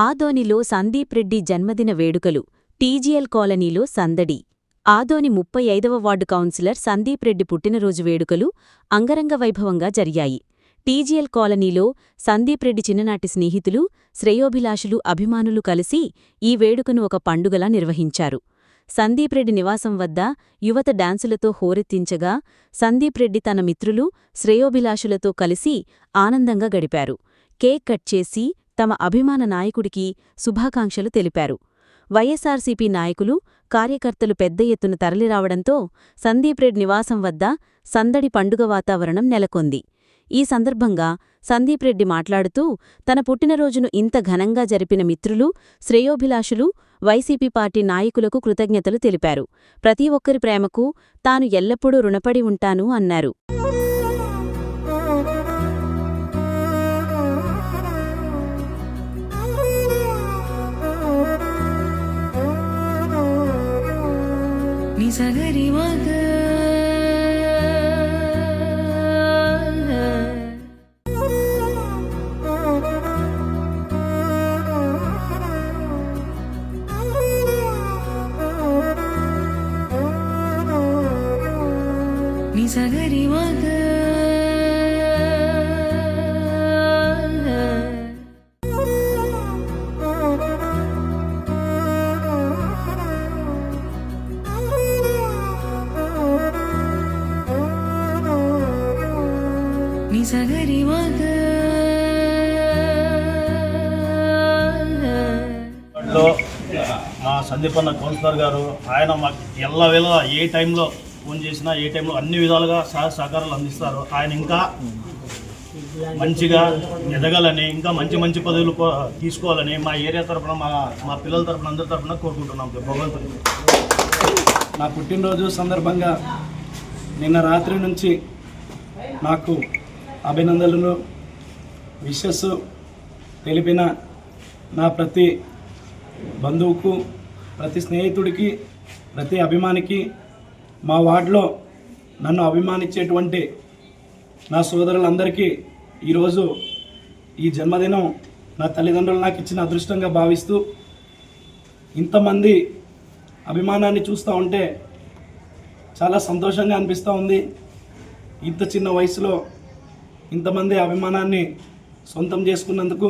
ఆదోనిలో సందీప్ రెడ్డి జన్మదిన వేడుకలు టీజీఎల్ కాలనీలో సందడి. ఆదోని 35వ వార్డు కౌన్సిలర్ సందీప్ రెడ్డి పుట్టినరోజు వేడుకలు అంగరంగ వైభవంగా జరిగాయి. టీజీఎల్ కాలనీలో సందీప్ రెడ్డి చిన్ననాటి స్నేహితులు, శ్రేయోభిలాషులు, అభిమానులు కలిసి ఈ వేడుకను ఒక పండుగలా నిర్వహించారు. సందీప్ రెడ్డి నివాసం వద్ద యువత డాన్సులతో హోరెత్తించగా సందీప్ రెడ్డి తన మిత్రులు, శ్రేయోభిలాషులతో కలిసి ఆనందంగా గడిపారు. కేక్ కట్ చేసి తమ అభిమాన నాయకుడికి శుభాకాంక్షలు తెలిపారు. వైఎస్సార్సీపీ నాయకులు, కార్యకర్తలు పెద్ద ఎత్తున తరలిరావడంతో సందీప్ రెడ్డి నివాసం వద్ద సందడి పండుగ వాతావరణం నెలకొంది. ఈ సందర్భంగా సందీప్ రెడ్డి మాట్లాడుతూ తన పుట్టినరోజును ఇంత ఘనంగా జరిపిన మిత్రులు, శ్రేయోభిలాషులు, వైసీపీ పార్టీ నాయకులకు కృతజ్ఞతలు తెలిపారు. ప్రతి ఒక్కరి ప్రేమకు తాను ఎల్లప్పుడూ రుణపడి ఉంటాను అన్నారు. మా సందీపన్న కౌన్సిలర్ గారు ఆయన మాకు ఎల్లవేళ ఏ టైంలో ఫోన్ చేసినా ఏ టైంలో అన్ని విధాలుగా సహకారాలు అందిస్తారు. ఆయన ఇంకా మంచిగా ఎదగాలని, ఇంకా మంచి మంచి పదవులు తీసుకోవాలని మా ఏరియా తరఫున, మా పిల్లల తరఫున, అందరి తరఫున కోరుకుంటున్నాం భగవంతుని. నా పుట్టినరోజు సందర్భంగా నిన్న రాత్రి నుంచి నాకు అభినందనలు, విషెస్ తెలిపిన నా ప్రతి బంధువుకు, ప్రతి స్నేహితుడికి, ప్రతి అభిమానికి, మా వార్డులో నన్ను అభిమానించేటువంటి నా సోదరులందరికీ ఈరోజు ఈ జన్మదినం నా తల్లిదండ్రులు నాకు ఇచ్చిన అదృష్టంగా భావిస్తూ, ఇంతమంది అభిమానాన్ని చూస్తూ ఉంటే చాలా సంతోషంగా అనిపిస్తూ ఉంది. ఇంత చిన్న వయసులో ఇంతమంది అభిమానాన్ని సొంతం చేసుకున్నందుకు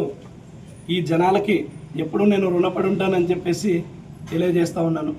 ఈ జనాలకి ఎప్పుడూ నేను రుణపడి ఉంటానని చెప్పేసి తెలియజేస్తూ ఉన్నాను.